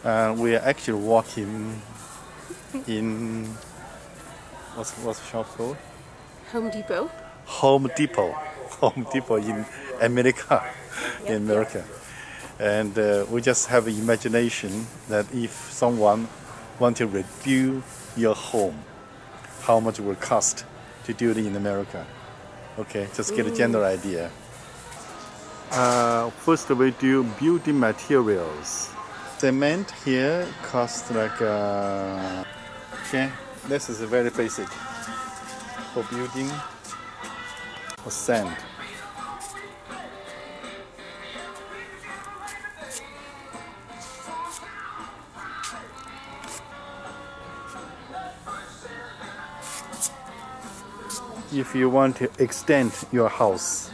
We are actually walking in what's the shop called? Home Depot. Home Depot. Home Depot in America. In America. And we just have imagination that if someone want to redo your home, how much it will cost to do it in America. Okay, just get a general idea. First we do building materials. Cement here costs like okay, this is very basic for building. For sand. If you want to extend your house,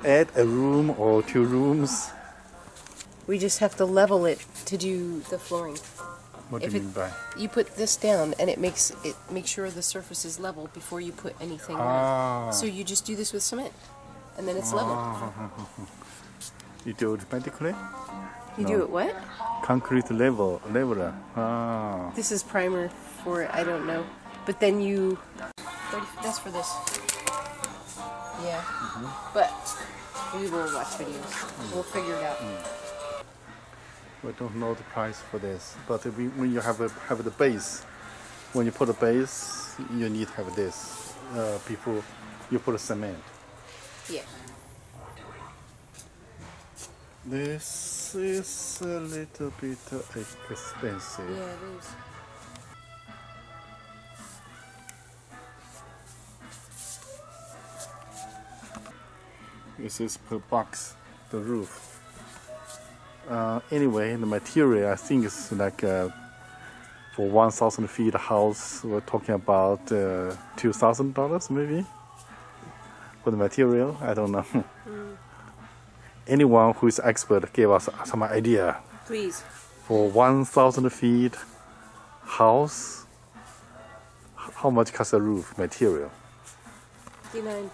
add a room or 2 rooms. We just have to level it to do the flooring. What do you mean by? You put this down and it makes sure the surface is level before you put anything on it. So you just do this with cement and then it's level. You do it automatically? You do it what? Concrete leveler. This is primer for I don't know. But then you that's for this. Yeah. But we will watch videos. We'll figure it out. We don't know the price for this, but when you have the base, when you put the base, you need to have this before you put cement. Yeah. This is a little bit expensive. Yeah, it is. This is per box, the roof. Anyway, the material I think is like for 1,000 feet house, we're talking about $2,000 maybe for the material. I don't know. Anyone who is expert give us some idea. Please. For 1,000 feet house, how much costs a roof material? $59.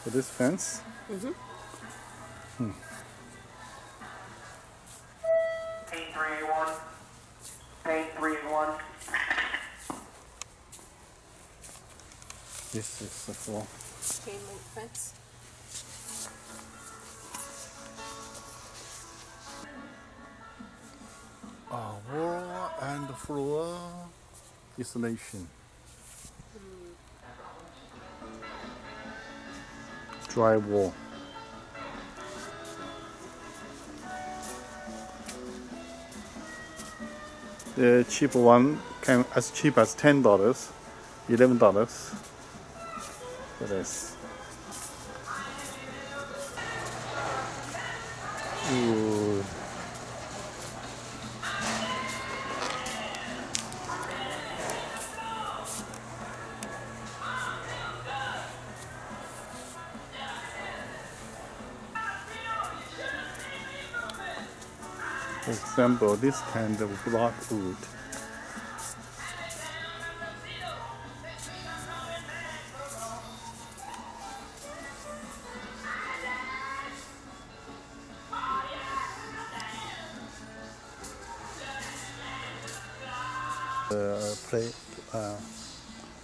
For this fence? Mm-hmm. 831. 831. This is the floor. Chain link fence. Wall and floor insulation. Drywall. The cheap one can as cheap as $10, $11 for this. Ooh. For example, this kind of block wood.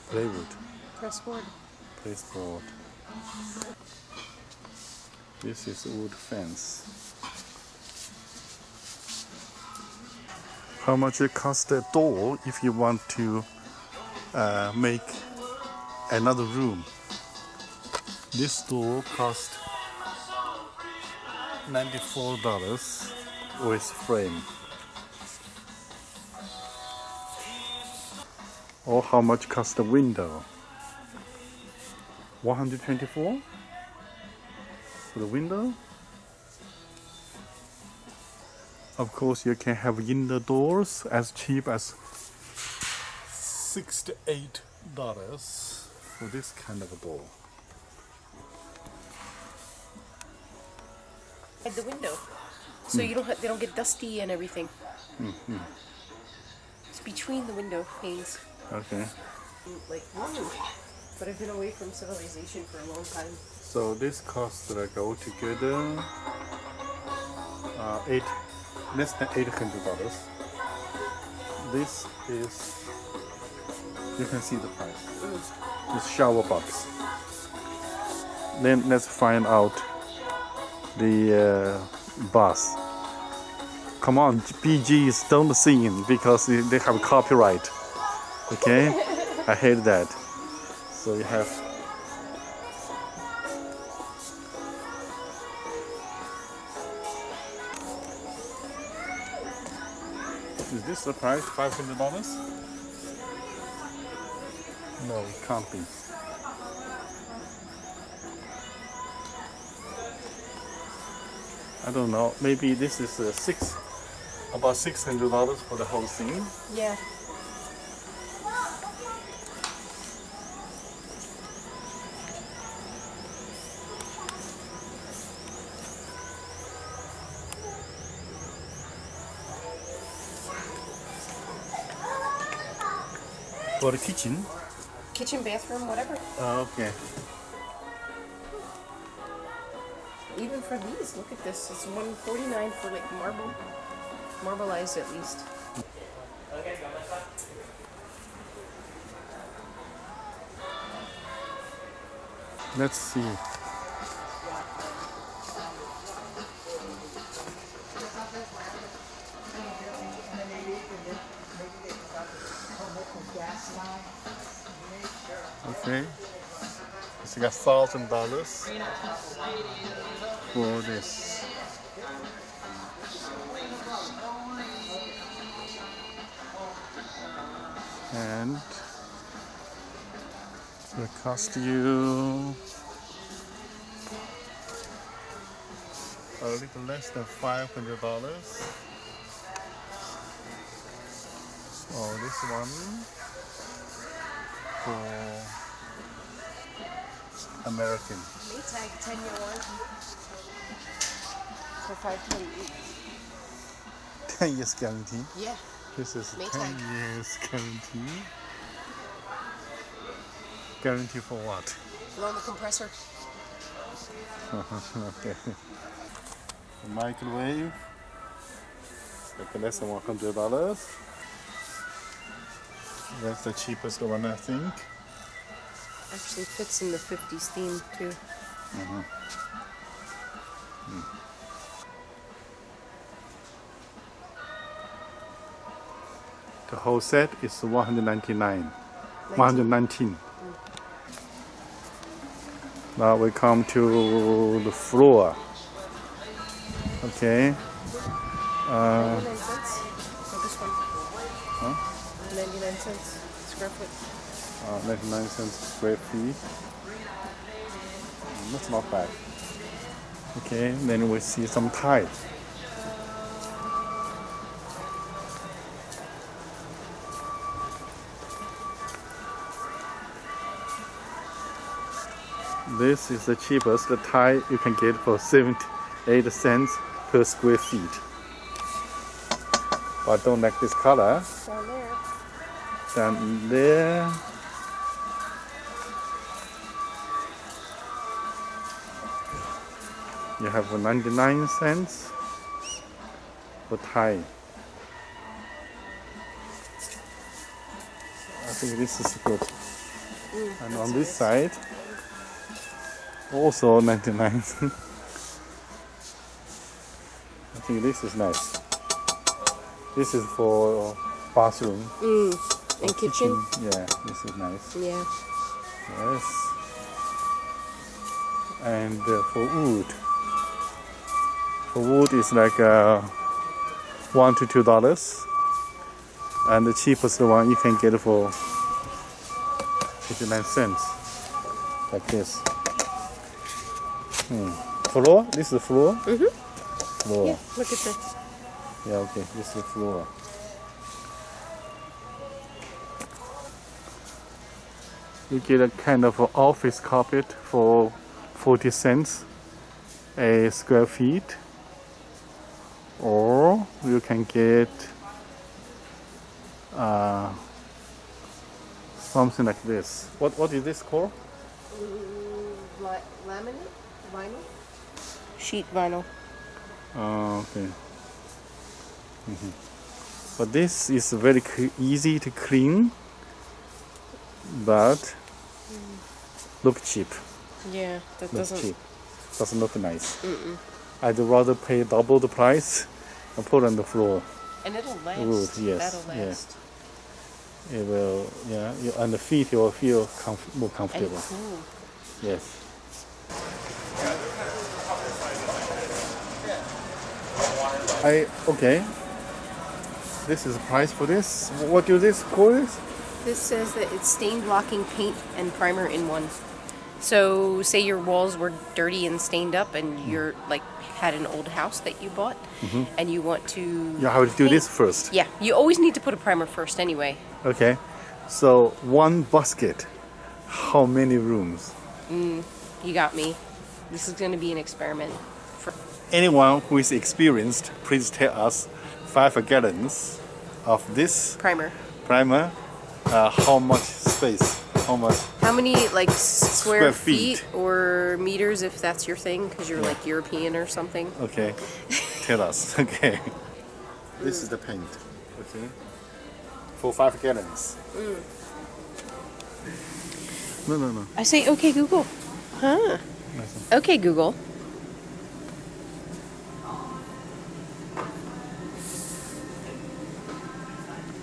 Plywood. Pressboard. Pressboard. This is wood fence. How much it costs a door if you want to make another room? This door costs $94 with frame. Or how much costs the window? $124 for the window? Of course, you can have indoor doors as cheap as $68 for this kind of a door. At the window, so you don't they don't get dusty and everything. It's between the window panes. Okay. Like, woo. But I've been away from civilization for a long time. So this costs like altogether less than $800. This is, you can see the price. This shower box. Then let's find out the bath. Come on, BGs, don't sing because they have copyright. Okay, I hate that. So you have. Is this the price? $500? No, it can't be. I don't know. Maybe this is about $600 for the whole thing. Yeah. For the kitchen? Kitchen, bathroom, whatever. Oh, okay. Even for these, look at this. It's $149 for like marbleized at least. Let's see. Okay. It's got $1,000 for this. And it will cost you a little less than $500. So this one for American. Maytag 10-year warranty for $528. 10 years guarantee. Yeah. This is Maytag. 10 years guarantee. Guarantee for what? Blow the compressor. Okay. The microwave. Like less than $100. That's the cheapest one, I think. Actually fits in the 50s theme too. The whole set is $119. 119. Now we come to the floor. Okay. 99 cents for this one. Huh? 99 cents square foot. 99 cents square feet. That's not bad. Okay, then we see some tile. This is the cheapest tile you can get for 78 cents per square feet. But I don't like this color. Down there. Down there. You have 99 cents for tile. I think this is good. And on this side, also 99 cents. I think this is nice. This is for bathroom. And kitchen. Yeah, this is nice. Yeah. Yes. And for wood. For wood is like $1 to $2. And the cheapest one you can get for 59 cents. Like this. Floor? This is the floor? Floor. Yeah, look at that. Yeah, okay, this is the floor. You get a kind of office carpet for 40 cents a square feet. Or you can get something like this. What is this called? Laminate? Vinyl? Sheet vinyl. Okay. But this is very easy to clean, but look cheap. Yeah, that Look doesn't. cheap. Doesn't look nice. I'd rather pay double the price and put on the floor. And it'll last. Wood, yes, That'll yeah. last. It will, yeah. On the feet, you will feel more And comfortable. cool. Yes. Okay. This is the price for this. What do this call this? This says that it's stain blocking paint and primer in one. So say your walls were dirty and stained up and you're like had an old house that you bought and you want to You have to do this paint- first. Yeah, you always need to put a primer first anyway. Okay. So one basket. How many rooms? You got me. This is going to be an experiment. Anyone who is experienced, please tell us 5 gallons of this Primer. primer. How much space? How much? How many like square feet. feet or meters if that's your thing because you're like European or something? Okay. Tell us. Okay. This is the paint. Okay. For 5 gallons. No. I say okay Google. Huh. Okay Google.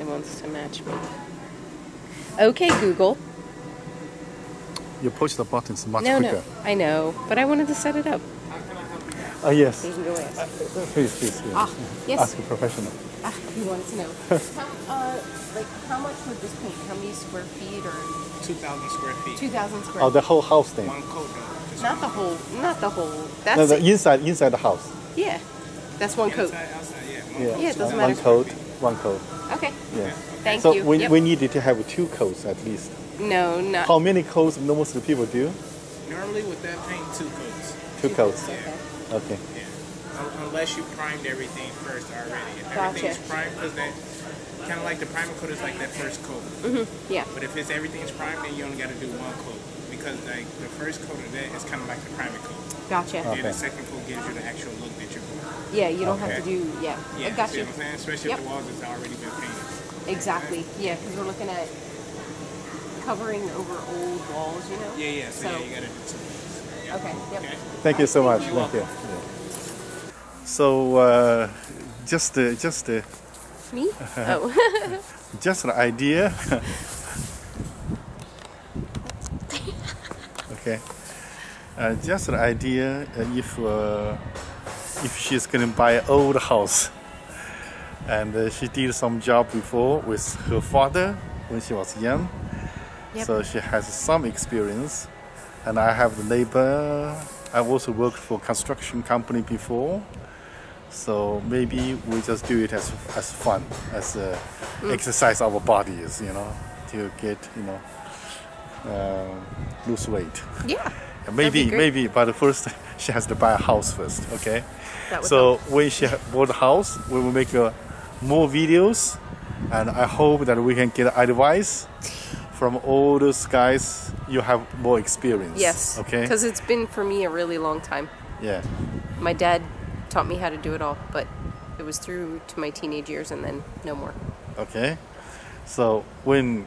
It wants to match me. Okay Google. You push the buttons much No, quicker. no. I know, but I wanted to set it up. Oh, yes. You can go ask. Please. Yes. Ask a professional. You wanted to know. How much would this paint? How many square feet or 2,000 square feet. 2,000 square? Oh, the whole house thing. One coat though. Just Not the whole. Not the whole. That's No, the it. inside the house. Yeah. That's one coat. inside, outside, yeah. Yeah. Yeah, it doesn't One matter. coat. One coat. Okay. Yeah. Thank So you. we, Yep. we needed to have 2 coats at least. No, not. How many coats most of the people do? Normally with that paint, 2 coats. 2 coats. Yeah. Okay. Yeah. Unless you primed everything first already. If Gotcha. everything's primed, because that kind of like the primer coat is like that first coat. Yeah. But if everything's primed, then you only got to do 1 coat. Because like the first coat of that is kind of like the primer coat. Gotcha. Okay. Then the second coat gives you the actual look that you're going. Yeah, you don't have to Okay. do. Yeah. Yeah, I got see you. what I'm saying? Especially Yep. if the walls has already been painted. Exactly. Yeah, because we're looking at covering over old walls. You know. Yeah. So, So- yeah, you got to do 2 coats. Yeah. Okay. Yep. Okay. Thank you so much. You're Thank you. welcome. Yeah. So just Me? Oh. just an idea. Okay. Just an idea. If she's gonna buy an old house, and she did some job before with her father when she was young, Yep. so she has some experience. And I have the neighbor. I also worked for construction company before, so maybe we just do it as fun, as exercise our bodies, you know, to get lose weight. Yeah. And That'd be maybe, great. but first she has to buy a house first, okay? That would So help. when she bought a house, we will make more videos, and I hope that we can get advice from all those guys. You have more experience. Yes. Okay. Because it's been for me a really long time. Yeah. My dad taught me how to do it all, but it was through to my teenage years and then no more. Okay. So when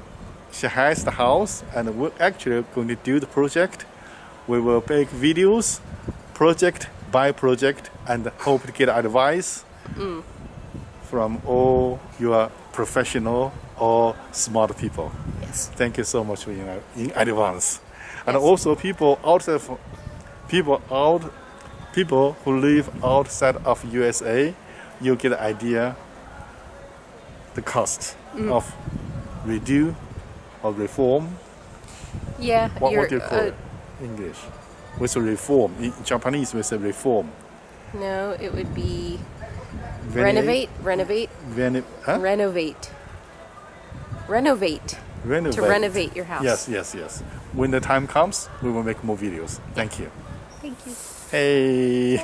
she has the house and we're actually going to do the project, we will make videos, project by project, and hope to get advice from all your professional or smart people. Yes. Thank you so much in advance. And Yes. also people who live outside of USA, you get an idea the cost of redo or reform. Yeah. What you're, do you call it in English? With a reform. In Japanese we say reform. No, it would be Renovate. renovate, Huh? renovate. Renovate. Renovate. To renovate your house. Yes. When the time comes, we will make more videos. Thank you. Thank you. Hey.